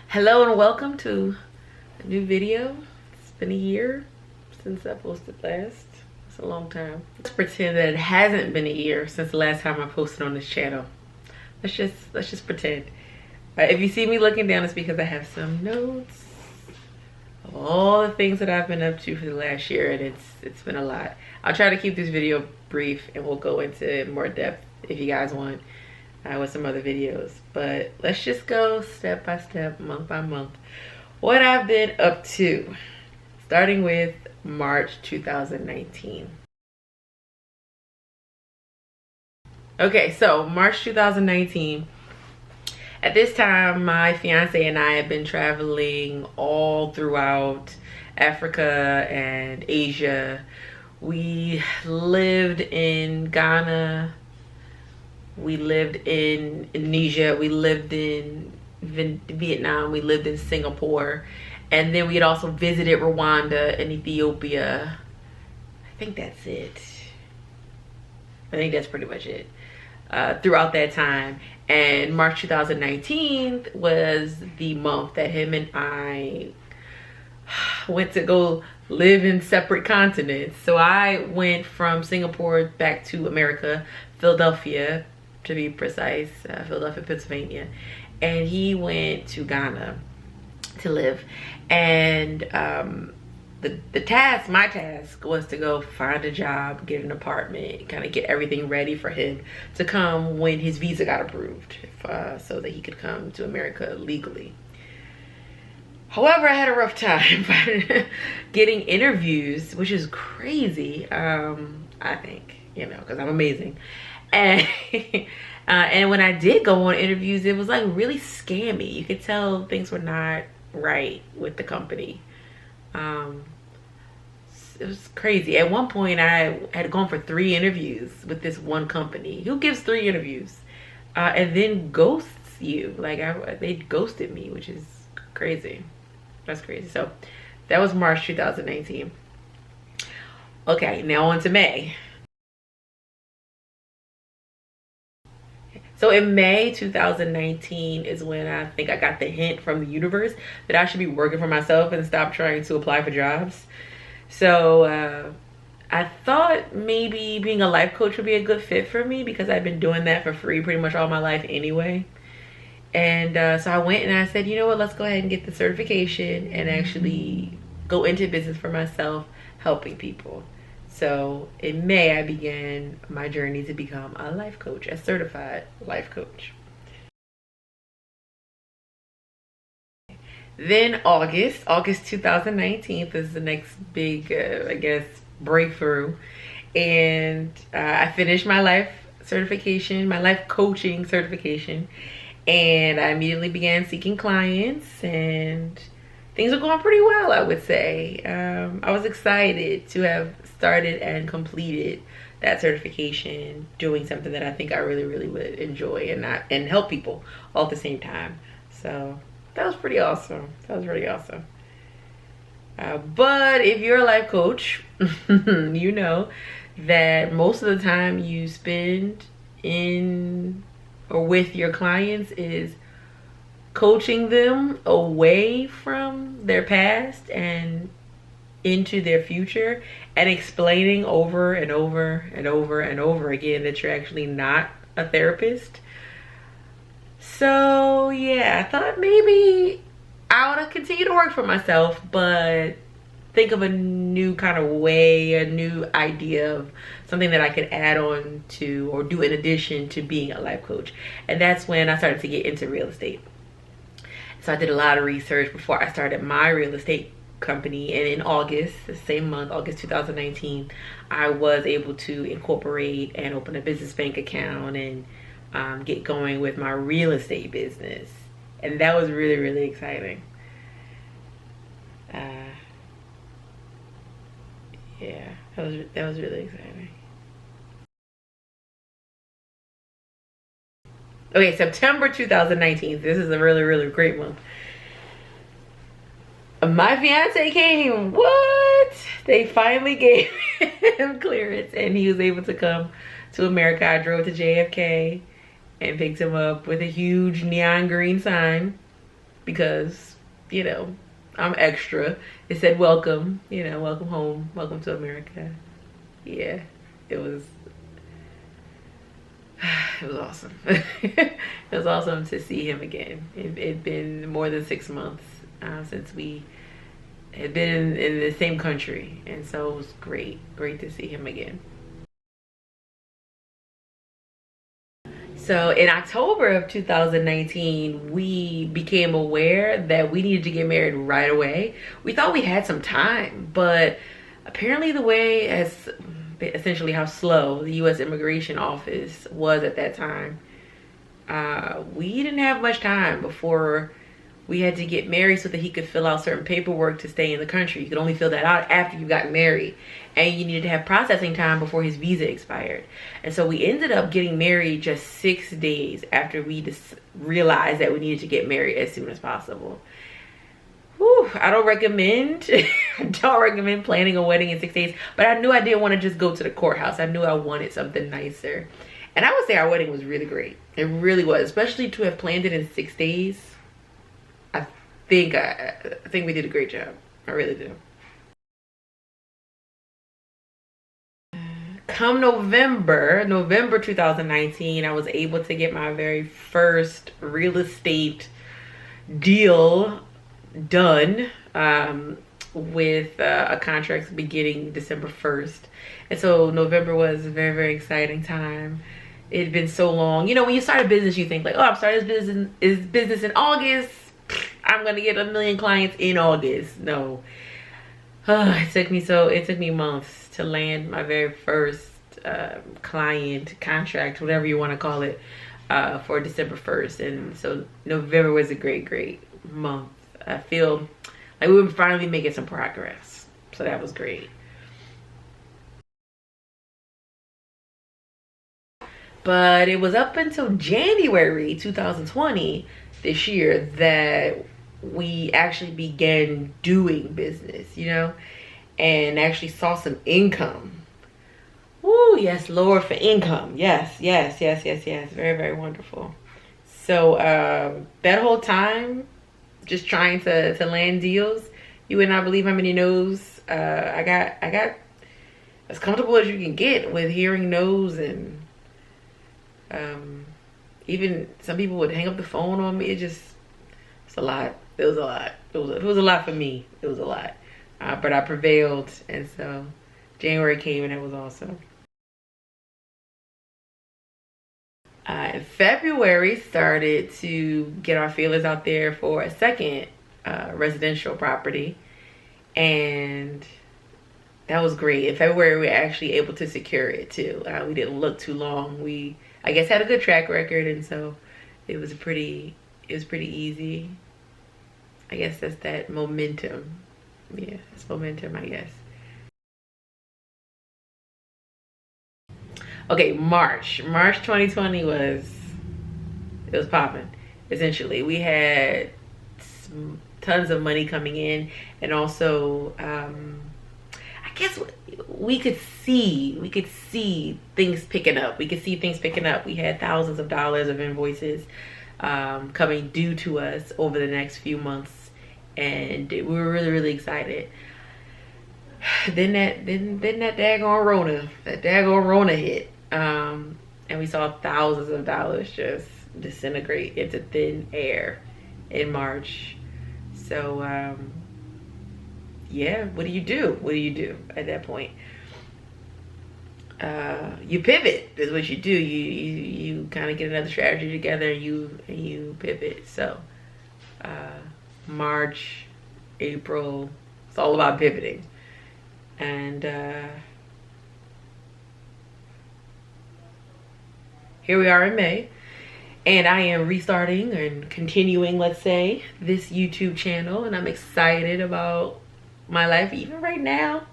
Hello and welcome to a new video. It's been a year since I posted last. It's a long time. Let's pretend that it hasn't been a year since the last time I posted on this channel. Let's just pretend. If you see me looking down, it's because I have some notes of all the things that I've been up to for the last year, and it's been a lot. I'll try to keep this video brief and we'll go into more depth if you guys want with some other videos. But let's just go step by step, month by month, what I've been up to, starting with March 2019. Okay, so March 2019. At this time, my fiance and I have been traveling all throughout Africa and Asia. We lived in Ghana, we lived in Indonesia, we lived in Vietnam, we lived in Singapore, and then we had also visited Rwanda and Ethiopia. I think that's it. I think that's pretty much it. Throughout that time. And March 2019 was the month that him and I went to go live in separate continents. So I went from Singapore back to America, Philadelphia to be precise, Philadelphia, Pennsylvania. And he went to Ghana to live. And my task was to go find a job, get an apartment, kind of get everything ready for him to come when his visa got approved, so that he could come to America legally. However, I had a rough time getting interviews, which is crazy, I think, because I'm amazing. And and when I did go on interviews, it was like really scammy. You could tell things were not right with the company. It was crazy. At one point, I had gone for 3 interviews with this one company. Who gives 3 interviews and then ghosts you? Like, they ghosted me, which is crazy. That's crazy. So that was March 2019. Okay, now on to May. So in May 2019 is when I think I got the hint from the universe that I should be working for myself and stop trying to apply for jobs. So I thought maybe being a life coach would be a good fit for me because I've been doing that for free pretty much all my life anyway. And so I went and I said, you know what, let's go ahead and get the certification and actually go into business for myself, helping people. So in May, I began my journey to become a life coach, a certified life coach. Then August 2019 is the next big, I guess, breakthrough. And I finished my life certification, my life coaching certification. And I immediately began seeking clients, and things are going pretty well, I would say. I was excited to have started and completed that certification, doing something that I think I really, really would enjoy and help people all at the same time. So that was pretty awesome. But if you're a life coach, you know that most of the time you spend in or with your clients is coaching them away from their past and into their future, and explaining over and over and over and over again that you're actually not a therapist. So yeah, I thought maybe I want to continue to work for myself, but think of a new kind of way, a new idea of something that I could add on to or do in addition to being a life coach. And that's when I started to get into real estate. So I did a lot of research before I started my real estate company. And in August, the same month, August 2019, I was able to incorporate and open a business bank account and get going with my real estate business. And that was really, really exciting. Yeah, that was really exciting. Okay, September 2019. This is a really, really great month. My fiance came. What? They finally gave him clearance and he was able to come to America. I drove to JFK and picked him up with a huge neon green sign because, you know, I'm extra. It said welcome, you know, welcome home, welcome to America. Yeah, it was awesome. It was awesome to see him again. It'd been more than 6 months since we had been in the same country, and so it was great to see him again. So in October of 2019, we became aware that we needed to get married right away. We thought we had some time, but apparently the way, as essentially how slow the U.S. Immigration Office was at that time, we didn't have much time before we had to get married so that he could fill out certain paperwork to stay in the country. You could only fill that out after you got married, and you needed to have processing time before his visa expired. And so we ended up getting married just 6 days after we just realized that we needed to get married as soon as possible. Whew, I don't recommend planning a wedding in 6 days, but I knew I didn't want to just go to the courthouse. I knew I wanted something nicer. And I would say our wedding was really great. It really was, especially to have planned it in 6 days. I think we did a great job. I really do. Come November 2019, I was able to get my very first real estate deal done with a contract beginning December 1st. And so November was a very, very exciting time. It had been so long. You know, when you start a business, you think like, oh, I'm starting this business in August. I'm gonna get 1 million clients in August. No. It took me months to land my very first client contract, whatever you want to call it, for December 1st. And so November was a great month. I feel like we were finally making some progress. So that was great. But it was up until January 2020 this year that we actually began doing business, you know, and actually saw some income. Woo, yes, Lord, for income. Yes. Very, very wonderful. So that whole time, just trying to land deals, you would not believe how many no's I got as comfortable as you can get with hearing no's, and even some people would hang up the phone on me. It's a lot. It was a lot. It was a lot for me. It was a lot. But I prevailed, and so January came and it was awesome. In February, started to get our feelers out there for a second residential property, and that was great. In February, we were actually able to secure it too. We didn't look too long. We, I guess, had a good track record, and so it was pretty easy. I guess that's that momentum. Yeah, it's momentum, I guess. Okay, March 2020 was popping. Essentially, we had tons of money coming in, and also I guess we could see things picking up. We had thousands of dollars of invoices coming due to us over the next few months, and we were really excited. Then that daggone Rona hit, and we saw thousands of dollars just disintegrate into thin air in March. So yeah, what do you do at that point? You pivot is what you do. You kind of get another strategy together, and you pivot. So March, April, it's all about pivoting. And here we are in May, and I am restarting and continuing, let's say, this YouTube channel, and I'm excited about my life. Even right now,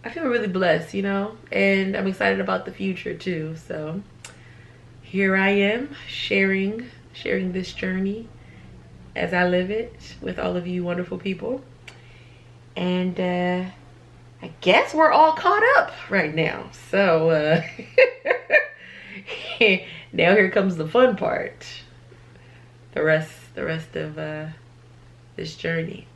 I feel really blessed, you know, and I'm excited about the future too. So here I am sharing this journey as I live it with all of you wonderful people. And I guess we're all caught up right now. So now here comes the fun part. The rest of this journey.